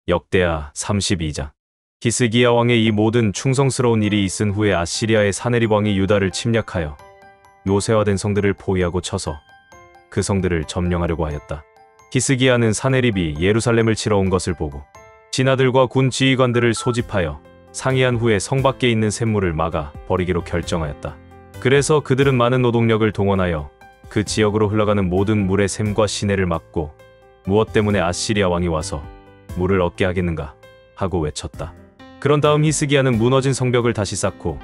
역대하 32장. 히스기야 왕의 이 모든 충성스러운 일이 있은 후에 아시리아의 사네립 왕이 유다를 침략하여 요새화된 성들을 포위하고 쳐서 그 성들을 점령하려고 하였다. 히스기야는 사네립이 예루살렘을 치러 온 것을 보고 신하들과 군 지휘관들을 소집하여 상의한 후에 성 밖에 있는 샘물을 막아 버리기로 결정하였다. 그래서 그들은 많은 노동력을 동원하여 그 지역으로 흘러가는 모든 물의 샘과 시내를 막고 무엇 때문에 아시리아 왕이 와서 물을 얻게 하겠는가 하고 외쳤다. 그런 다음 히스기야는 무너진 성벽을 다시 쌓고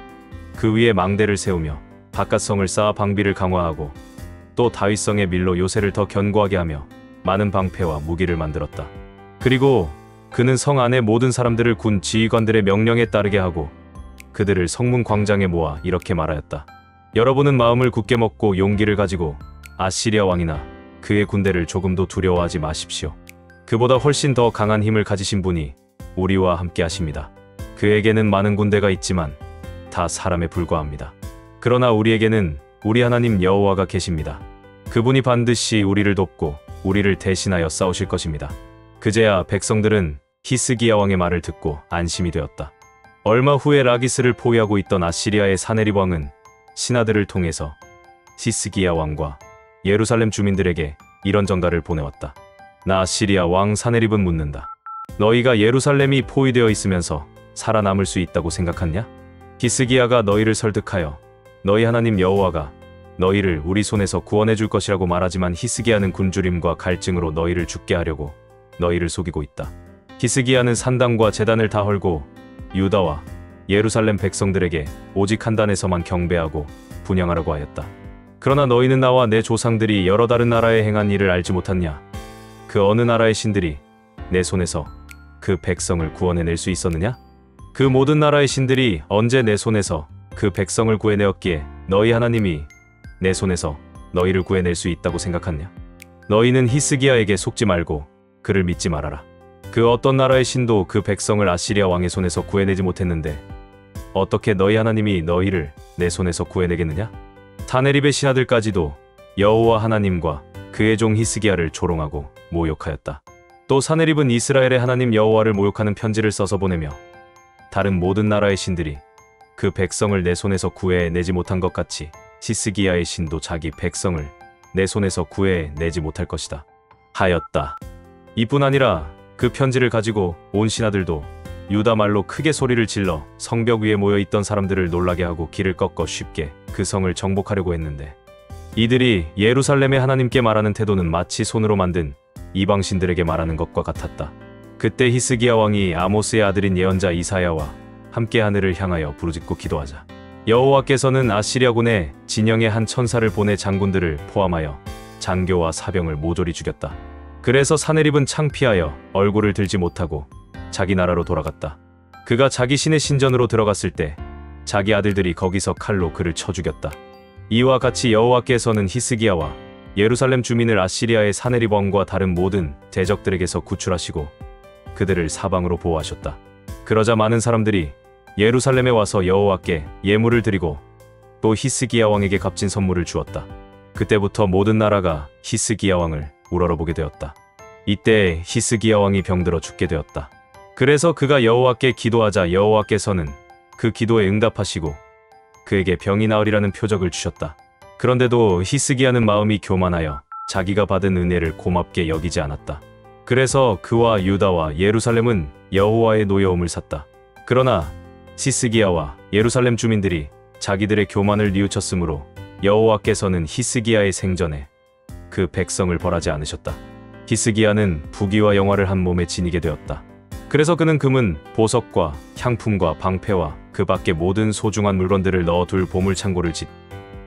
그 위에 망대를 세우며 바깥성을 쌓아 방비를 강화하고 또 다윗성의 밀로 요새를 더 견고하게 하며 많은 방패와 무기를 만들었다. 그리고 그는 성 안의 모든 사람들을 군 지휘관들의 명령에 따르게 하고 그들을 성문 광장에 모아 이렇게 말하였다. 여러분은 마음을 굳게 먹고 용기를 가지고 아시리아 왕이나 그의 군대를 조금도 두려워하지 마십시오. 그보다 훨씬 더 강한 힘을 가지신 분이 우리와 함께 하십니다. 그에게는 많은 군대가 있지만 다 사람에 불과합니다. 그러나 우리에게는 우리 하나님 여호와가 계십니다. 그분이 반드시 우리를 돕고 우리를 대신하여 싸우실 것입니다. 그제야 백성들은 히스기야 왕의 말을 듣고 안심이 되었다. 얼마 후에 라기스를 포위하고 있던 아시리아의 사네립 왕은 신하들을 통해서 히스기야 왕과 예루살렘 주민들에게 이런 전가를 보내왔다. 나 아시리아 왕 사네립은 묻는다. 너희가 예루살렘이 포위되어 있으면서 살아남을 수 있다고 생각하냐? 히스기야가 너희를 설득하여 너희 하나님 여호와가 너희를 우리 손에서 구원해 줄 것이라고 말하지만 히스기야는 굶주림과 갈증으로 너희를 죽게 하려고 너희를 속이고 있다. 히스기야는 산당과 제단을 다 헐고 유다와 예루살렘 백성들에게 오직 한 단에서만 경배하고 분향하라고 하였다. 그러나 너희는 나와 내 조상들이 여러 다른 나라에 행한 일을 알지 못하냐? 그 어느 나라의 신들이 내 손에서 그 백성을 구원해낼 수 있었느냐? 그 모든 나라의 신들이 언제 내 손에서 그 백성을 구해내었기에 너희 하나님이 내 손에서 너희를 구해낼 수 있다고 생각하냐? 너희는 히스기야에게 속지 말고 그를 믿지 말아라. 그 어떤 나라의 신도 그 백성을 아시리아 왕의 손에서 구해내지 못했는데 어떻게 너희 하나님이 너희를 내 손에서 구해내겠느냐? 사네립의 신하들까지도 여호와 하나님과 그의 종 히스기야를 조롱하고 모욕하였다. 또 사네립은 이스라엘의 하나님 여호와를 모욕하는 편지를 써서 보내며 다른 모든 나라의 신들이 그 백성을 내 손에서 구해내지 못한 것 같이 히스기야의 신도 자기 백성을 내 손에서 구해내지 못할 것이다 하였다. 이뿐 아니라 그 편지를 가지고 온 신하들도 유다 말로 크게 소리를 질러 성벽 위에 모여있던 사람들을 놀라게 하고 길을 꺾어 쉽게 그 성을 정복하려고 했는데 이들이 예루살렘의 하나님께 말하는 태도는 마치 손으로 만든 이방신들에게 말하는 것과 같았다. 그때 히스기야 왕이 아모스의 아들인 예언자 이사야와 함께 하늘을 향하여 부르짖고 기도하자 여호와께서는 아시리아군의 진영의 한 천사를 보내 장군들을 포함하여 장교와 사병을 모조리 죽였다. 그래서 사네립은 창피하여 얼굴을 들지 못하고 자기 나라로 돌아갔다. 그가 자기 신의 신전으로 들어갔을 때 자기 아들들이 거기서 칼로 그를 쳐 죽였다. 이와 같이 여호와께서는 히스기야와 예루살렘 주민을 아시리아의 사네립 왕과 다른 모든 대적들에게서 구출하시고 그들을 사방으로 보호하셨다. 그러자 많은 사람들이 예루살렘에 와서 여호와께 예물을 드리고 또 히스기야 왕에게 값진 선물을 주었다. 그때부터 모든 나라가 히스기야 왕을 우러러보게 되었다. 이때 히스기야 왕이 병들어 죽게 되었다. 그래서 그가 여호와께 기도하자 여호와께서는 그 기도에 응답하시고 그에게 병이 나으리라는 표적을 주셨다. 그런데도 히스기야는 마음이 교만하여 자기가 받은 은혜를 고맙게 여기지 않았다. 그래서 그와 유다와 예루살렘은 여호와의 노여움을 샀다. 그러나 히스기야와 예루살렘 주민들이 자기들의 교만을 뉘우쳤으므로 여호와께서는 히스기야의 생전에 그 백성을 벌하지 않으셨다. 히스기야는 부귀와 영화를 한 몸에 지니게 되었다. 그래서 그는 금은 보석과 향품과 방패와 그 밖의 모든 소중한 물건들을 넣어둘 보물창고를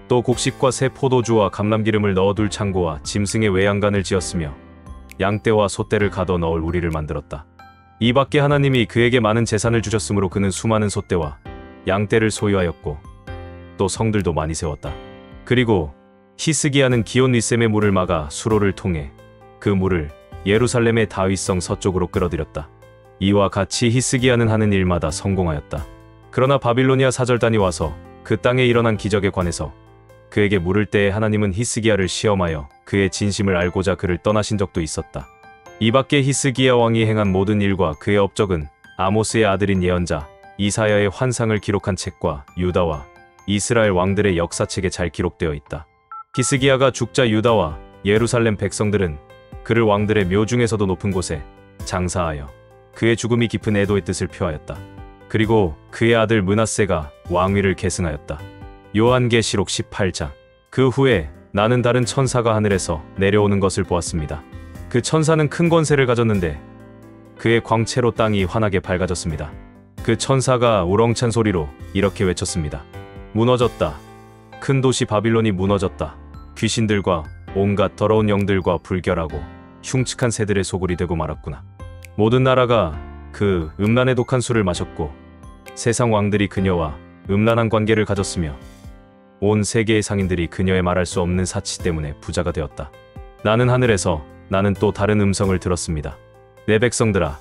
또 곡식과 새 포도주와 감람기름을 넣어둘 창고와 짐승의 외양간을 지었으며 양떼와 소떼를 가둬 넣을 우리를 만들었다. 이 밖에 하나님이 그에게 많은 재산을 주셨으므로 그는 수많은 소떼와 양떼를 소유하였고 또 성들도 많이 세웠다. 그리고 히스기야는 기온 리셈의 물을 막아 수로를 통해 그 물을 예루살렘의 다윗성 서쪽으로 끌어들였다. 이와 같이 히스기야는 하는 일마다 성공하였다. 그러나 바빌로니아 사절단이 와서 그 땅에 일어난 기적에 관해서 그에게 물을 때에 하나님은 히스기야를 시험하여 그의 진심을 알고자 그를 떠나신 적도 있었다. 이 밖에 히스기야 왕이 행한 모든 일과 그의 업적은 아모스의 아들인 예언자 이사야의 환상을 기록한 책과 유다와 이스라엘 왕들의 역사책에 잘 기록되어 있다. 히스기야가 죽자 유다와 예루살렘 백성들은 그를 왕들의 묘 중에서도 높은 곳에 장사하여 그의 죽음이 깊은 애도의 뜻을 표하였다. 그리고 그의 아들 므낫세가 왕위를 계승하였다. 요한계시록 18장. 그 후에 나는 다른 천사가 하늘에서 내려오는 것을 보았습니다. 그 천사는 큰 권세를 가졌는데 그의 광채로 땅이 환하게 밝아졌습니다. 그 천사가 우렁찬 소리로 이렇게 외쳤습니다. 무너졌다. 큰 도시 바빌론이 무너졌다. 귀신들과 온갖 더러운 영들과 불결하고 흉측한 새들의 소굴이 되고 말았구나. 모든 나라가 그 음란의 독한 술을 마셨고 세상 왕들이 그녀와 음란한 관계를 가졌으며 온 세계의 상인들이 그녀의 말할 수 없는 사치 때문에 부자가 되었다. 나는 하늘에서 나는 또 다른 음성을 들었습니다. 내 백성들아,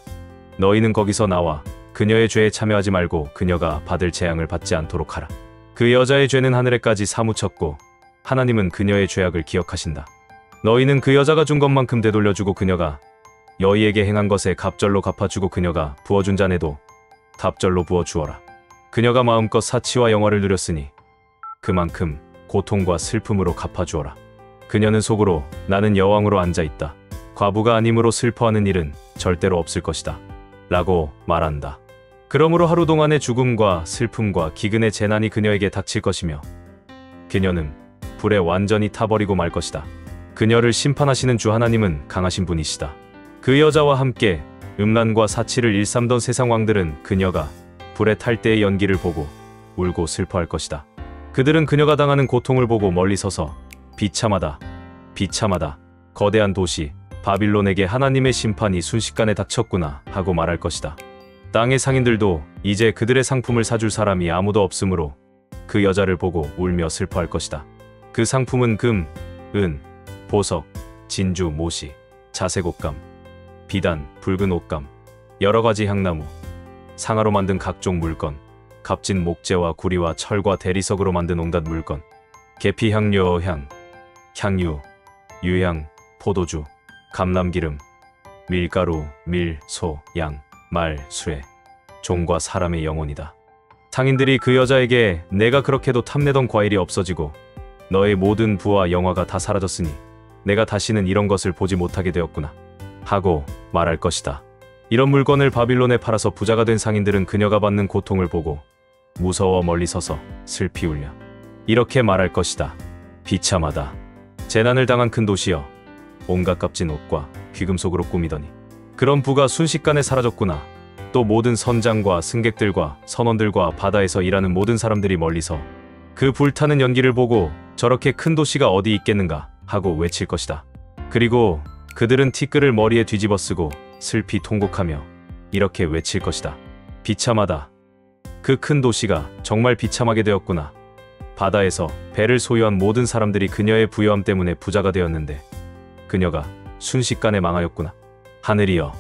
너희는 거기서 나와 그녀의 죄에 참여하지 말고 그녀가 받을 재앙을 받지 않도록 하라. 그 여자의 죄는 하늘에까지 사무쳤고 하나님은 그녀의 죄악을 기억하신다. 너희는 그 여자가 준 것만큼 되돌려주고 그녀가 너희에게 행한 것에 갑절로 갚아주고 그녀가 부어준 잔에도 갑절로 부어주어라. 그녀가 마음껏 사치와 영화를 누렸으니 그만큼 고통과 슬픔으로 갚아주어라. 그녀는 속으로 나는 여왕으로 앉아있다. 과부가 아님으로 슬퍼하는 일은 절대로 없을 것이다. 라고 말한다. 그러므로 하루 동안의 죽음과 슬픔과 기근의 재난이 그녀에게 닥칠 것이며 그녀는 불에 완전히 타버리고 말 것이다. 그녀를 심판하시는 주 하나님은 강하신 분이시다. 그 여자와 함께 음란과 사치를 일삼던 세상 왕들은 그녀가 불에 탈 때의 연기를 보고 울고 슬퍼할 것이다. 그들은 그녀가 당하는 고통을 보고 멀리 서서 비참하다, 비참하다. 거대한 도시 바빌론에게 하나님의 심판이 순식간에 닥쳤구나 하고 말할 것이다. 땅의 상인들도 이제 그들의 상품을 사줄 사람이 아무도 없으므로 그 여자를 보고 울며 슬퍼할 것이다. 그 상품은 금, 은, 보석, 진주, 모시, 자색 옷감, 비단, 붉은 옷감, 여러 가지 향나무, 상아로 만든 각종 물건, 값진 목재와 구리와 철과 대리석으로 만든 온갖 물건, 계피, 향료, 향유, 유향, 포도주, 감람기름, 밀가루, 밀, 소, 양, 말, 수레, 종과 사람의 영혼이다. 상인들이 그 여자에게 내가 그렇게도 탐내던 과일이 없어지고 너의 모든 부와 영화가 다 사라졌으니 내가 다시는 이런 것을 보지 못하게 되었구나 하고 말할 것이다. 이런 물건을 바빌론에 팔아서 부자가 된 상인들은 그녀가 받는 고통을 보고 무서워 멀리 서서 슬피 울며 이렇게 말할 것이다. 비참하다. 재난을 당한 큰 도시여, 온갖 값진 옷과 귀금속으로 꾸미더니 그런 부가 순식간에 사라졌구나. 또 모든 선장과 승객들과 선원들과 바다에서 일하는 모든 사람들이 멀리서 그 불타는 연기를 보고 저렇게 큰 도시가 어디 있겠는가 하고 외칠 것이다. 그리고 그들은 티끌을 머리에 뒤집어 쓰고 슬피 통곡하며 이렇게 외칠 것이다. 비참하다. 그 큰 도시가 정말 비참하게 되었구나. 바다에서 배를 소유한 모든 사람들이 그녀의 부유함 때문에 부자가 되었는데 그녀가 순식간에 망하였구나. 하늘이여,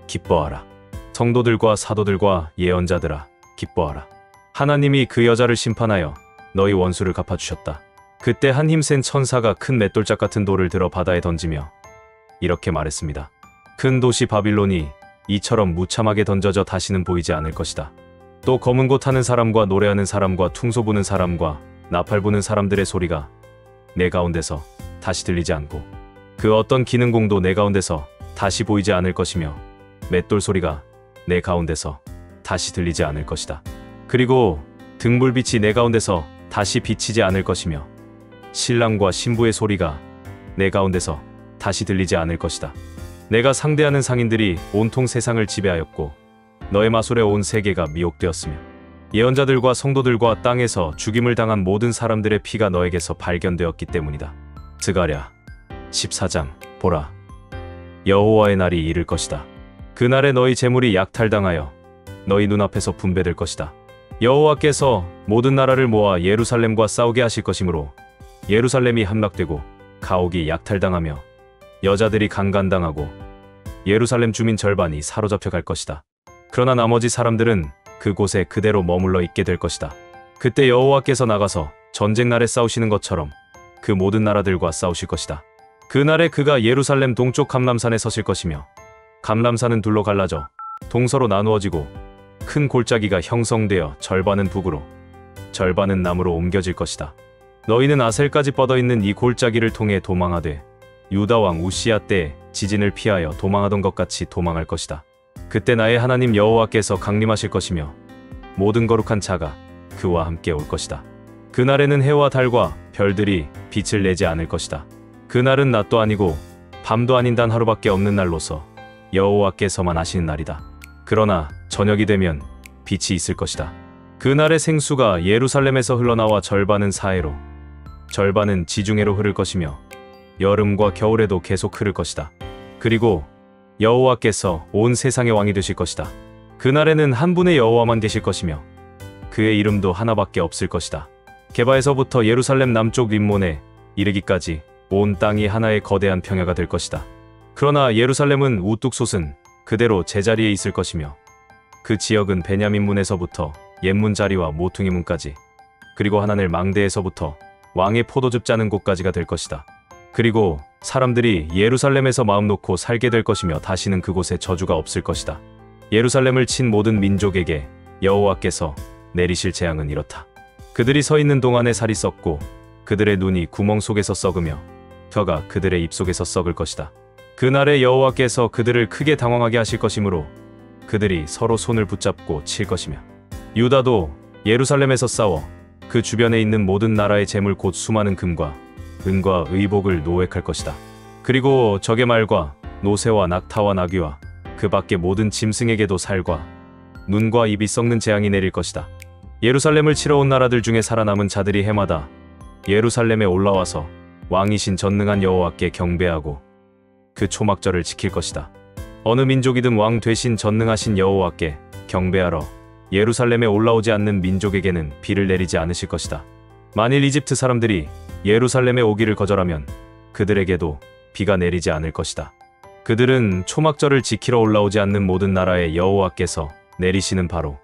기뻐하라. 성도들과 사도들과 예언자들아, 기뻐하라. 하나님이 그 여자를 심판하여 너희 원수를 갚아주셨다. 그때 한 힘센 천사가 큰 맷돌짝 같은 돌을 들어 바다에 던지며 이렇게 말했습니다. 큰 도시 바빌론이 이처럼 무참하게 던져져 다시는 보이지 않을 것이다. 또 검은 곳 타는 사람과 노래하는 사람과 퉁소 부는 사람과 나팔 부는 사람들의 소리가 내 가운데서 다시 들리지 않고 그 어떤 기능공도 내 가운데서 다시 보이지 않을 것이며 맷돌 소리가 내 가운데서 다시 들리지 않을 것이다. 그리고 등불빛이 내 가운데서 다시 비치지 않을 것이며 신랑과 신부의 소리가 내 가운데서 다시 들리지 않을 것이다. 내가 상대하는 상인들이 온통 세상을 지배하였고 너의 마술에 온 세계가 미혹되었으며 예언자들과 성도들과 땅에서 죽임을 당한 모든 사람들의 피가 너에게서 발견되었기 때문이다. 스가랴 14장. 보라, 여호와의 날이 이를 것이다. 그날에 너희 재물이 약탈당하여 너희 눈앞에서 분배될 것이다. 여호와께서 모든 나라를 모아 예루살렘과 싸우게 하실 것이므로 예루살렘이 함락되고 가옥이 약탈당하며 여자들이 강간당하고 예루살렘 주민 절반이 사로잡혀 갈 것이다. 그러나 나머지 사람들은 그곳에 그대로 머물러 있게 될 것이다. 그때 여호와께서 나가서 전쟁날에 싸우시는 것처럼 그 모든 나라들과 싸우실 것이다. 그날에 그가 예루살렘 동쪽 감람산에 서실 것이며 감람산은 둘로 갈라져 동서로 나누어지고 큰 골짜기가 형성되어 절반은 북으로 절반은 남으로 옮겨질 것이다. 너희는 아셀까지 뻗어있는 이 골짜기를 통해 도망하되 유다 왕 우시야 때에 지진을 피하여 도망하던 것 같이 도망할 것이다. 그때 나의 하나님 여호와께서 강림하실 것이며 모든 거룩한 자가 그와 함께 올 것이다. 그날에는 해와 달과 별들이 빛을 내지 않을 것이다. 그날은 낮도 아니고 밤도 아닌 단 하루밖에 없는 날로서 여호와께서만 아시는 날이다. 그러나 저녁이 되면 빛이 있을 것이다. 그날의 생수가 예루살렘에서 흘러나와 절반은 사해로 절반은 지중해로 흐를 것이며 여름과 겨울에도 계속 흐를 것이다. 그리고 여호와께서 온 세상의 왕이 되실 것이다. 그날에는 한 분의 여호와만 계실 것이며 그의 이름도 하나밖에 없을 것이다. 게바에서부터 예루살렘 남쪽 림몬에 이르기까지 온 땅이 하나의 거대한 평야가 될 것이다. 그러나 예루살렘은 우뚝 솟은 그대로 제자리에 있을 것이며 그 지역은 베냐민 문에서부터 옛문 자리와 모퉁이 문까지 그리고 하나넬 망대에서부터 왕의 포도즙 짜는 곳까지가 될 것이다. 그리고 사람들이 예루살렘에서 마음 놓고 살게 될 것이며 다시는 그곳에 저주가 없을 것이다. 예루살렘을 친 모든 민족에게 여호와께서 내리실 재앙은 이렇다. 그들이 서 있는 동안에 살이 썩고 그들의 눈이 구멍 속에서 썩으며 혀가 그들의 입속에서 썩을 것이다. 그날에 여호와께서 그들을 크게 당황하게 하실 것이므로 그들이 서로 손을 붙잡고 칠 것이며 유다도 예루살렘에서 싸워 그 주변에 있는 모든 나라의 재물 곧 수많은 금과 은과 의복을 노획할 것이다. 그리고 적의 말과 노새와 낙타와 나귀와 그 밖의 모든 짐승에게도 살과 눈과 입이 썩는 재앙이 내릴 것이다. 예루살렘을 치러 온 나라들 중에 살아남은 자들이 해마다 예루살렘에 올라와서 왕이신 전능한 여호와께 경배하고 그 초막절을 지킬 것이다. 어느 민족이든 왕 되신 전능하신 여호와께 경배하러 예루살렘에 올라오지 않는 민족에게는 비를 내리지 않으실 것이다. 만일 이집트 사람들이 예루살렘에 오기를 거절하면 그들에게도 비가 내리지 않을 것이다. 그들은 초막절을 지키러 올라오지 않는 모든 나라에 여호와께서 내리시는 바로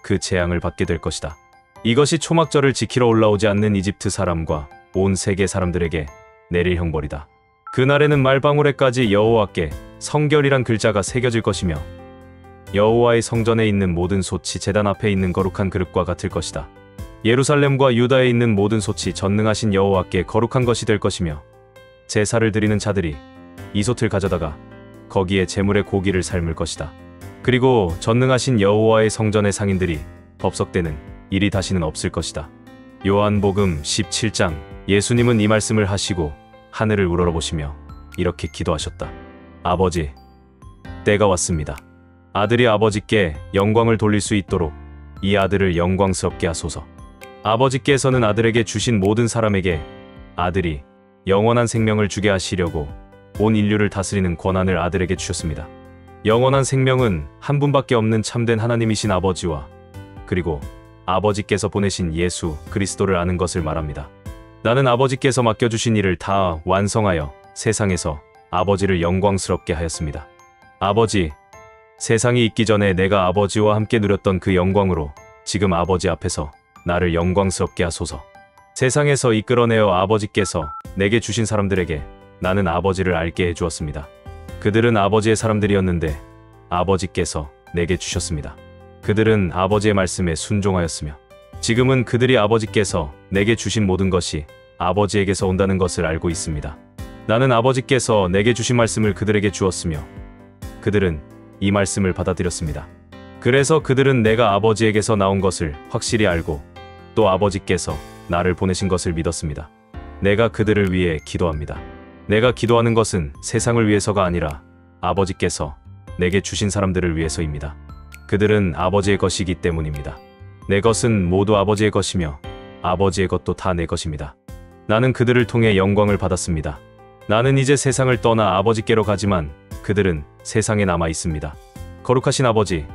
그 재앙을 받게 될 것이다. 이것이 초막절을 지키러 올라오지 않는 이집트 사람과 온 세계 사람들에게 내릴 형벌이다. 그날에는 말방울에까지 여호와께 성결이란 글자가 새겨질 것이며 여호와의 성전에 있는 모든 솥이 제단 앞에 있는 거룩한 그릇과 같을 것이다. 예루살렘과 유다에 있는 모든 솥이 전능하신 여호와께 거룩한 것이 될 것이며 제사를 드리는 자들이 이 솥을 가져다가 거기에 제물의 고기를 삶을 것이다. 그리고 전능하신 여호와의 성전의 상인들이 법석되는 일이 다시는 없을 것이다. 요한복음 17장. 예수님은 이 말씀을 하시고 하늘을 우러러보시며 이렇게 기도하셨다. 아버지, 때가 왔습니다. 아들이 아버지께 영광을 돌릴 수 있도록 이 아들을 영광스럽게 하소서. 아버지께서는 아들에게 주신 모든 사람에게 아들이 영원한 생명을 주게 하시려고 온 인류를 다스리는 권한을 아들에게 주셨습니다. 영원한 생명은 한 분밖에 없는 참된 하나님이신 아버지와 그리고 아버지께서 보내신 예수 그리스도를 아는 것을 말합니다. 나는 아버지께서 맡겨주신 일을 다 완성하여 세상에서 아버지를 영광스럽게 하였습니다. 아버지, 세상이 있기 전에 내가 아버지와 함께 누렸던 그 영광으로 지금 아버지 앞에서 나를 영광스럽게 하소서. 세상에서 이끌어내어 아버지께서 내게 주신 사람들에게 나는 아버지를 알게 해주었습니다. 그들은 아버지의 사람들이었는데 아버지께서 내게 주셨습니다. 그들은 아버지의 말씀에 순종하였으며 지금은 그들이 아버지께서 내게 주신 모든 것이 아버지에게서 온다는 것을 알고 있습니다. 나는 아버지께서 내게 주신 말씀을 그들에게 주었으며 그들은 이 말씀을 받아들였습니다. 그래서 그들은 내가 아버지에게서 나온 것을 확실히 알고 또 아버지께서 나를 보내신 것을 믿었습니다. 내가 그들을 위해 기도합니다. 내가 기도하는 것은 세상을 위해서가 아니라 아버지께서 내게 주신 사람들을 위해서입니다. 그들은 아버지의 것이기 때문입니다. 내 것은 모두 아버지의 것이며 아버지의 것도 다 내 것입니다. 나는 그들을 통해 영광을 받았습니다. 나는 이제 세상을 떠나 아버지께로 가지만 그들은 세상에 남아 있습니다. 거룩하신 아버지,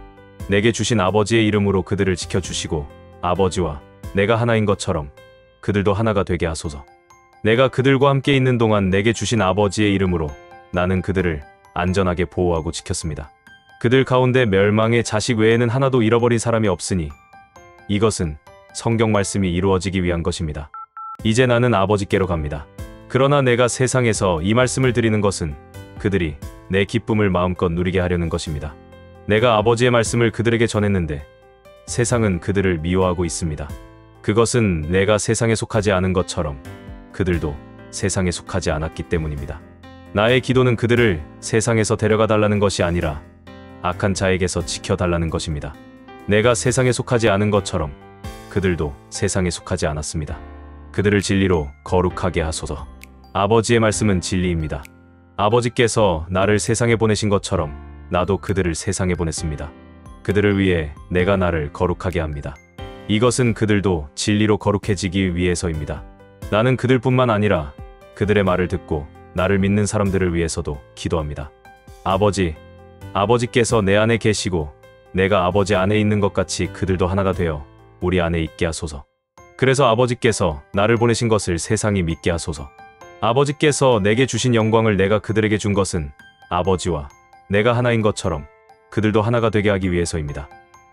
내게 주신 아버지의 이름으로 그들을 지켜주시고 아버지와 내가 하나인 것처럼 그들도 하나가 되게 하소서. 내가 그들과 함께 있는 동안 내게 주신 아버지의 이름으로 나는 그들을 안전하게 보호하고 지켰습니다. 그들 가운데 멸망의 자식 외에는 하나도 잃어버린 사람이 없으니 이것은 성경 말씀이 이루어지기 위한 것입니다. 이제 나는 아버지께로 갑니다. 그러나 내가 세상에서 이 말씀을 드리는 것은 그들이 내 기쁨을 마음껏 누리게 하려는 것입니다. 내가 아버지의 말씀을 그들에게 전했는데 세상은 그들을 미워하고 있습니다. 그것은 내가 세상에 속하지 않은 것처럼 그들도 세상에 속하지 않았기 때문입니다. 나의 기도는 그들을 세상에서 데려가 달라는 것이 아니라 악한 자에게서 지켜달라는 것입니다. 내가 세상에 속하지 않은 것처럼 그들도 세상에 속하지 않았습니다. 그들을 진리로 거룩하게 하소서. 아버지의 말씀은 진리입니다. 아버지께서 나를 세상에 보내신 것처럼 나도 그들을 세상에 보냈습니다. 그들을 위해 내가 나를 거룩하게 합니다. 이것은 그들도 진리로 거룩해지기 위해서입니다. 나는 그들뿐만 아니라 그들의 말을 듣고 나를 믿는 사람들을 위해서도 기도합니다. 아버지께서 내 안에 계시고 내가 아버지 안에 있는 것 같이 그들도 하나가 되어 우리 안에 있게 하소서. 그래서 아버지께서 나를 보내신 것을 세상이 믿게 하소서. 아버지께서 내게 주신 영광을 내가 그들에게 준 것은 아버지와 내가 하나인 것처럼 그들도 하나가 되게 하기 위해서입니다.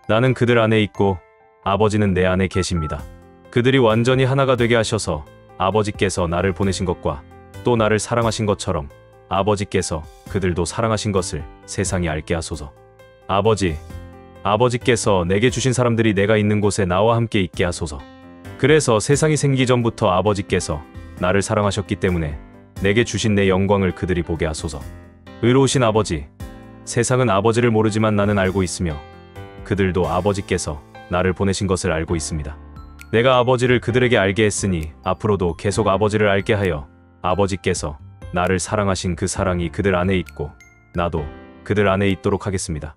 나는 그들 안에 있고 아버지는 내 안에 계십니다. 그들이 완전히 하나가 되게 하셔서 아버지께서 나를 보내신 것과 또 나를 사랑하신 것처럼 아버지께서 그들도 사랑하신 것을 세상이 알게 하소서. 아버지께서 내게 주신 사람들이 내가 있는 곳에 나와 함께 있게 하소서. 그래서 세상이 생기기 전부터 아버지께서 나를 사랑하셨기 때문에 내게 주신 내 영광을 그들이 보게 하소서. 의로우신 아버지, 세상은 아버지를 모르지만 나는 알고 있으며 그들도 아버지께서 나를 보내신 것을 알고 있습니다. 내가 아버지를 그들에게 알게 했으니 앞으로도 계속 아버지를 알게 하여 아버지께서 나를 사랑하신 그 사랑이 그들 안에 있고 나도 그들 안에 있도록 하겠습니다.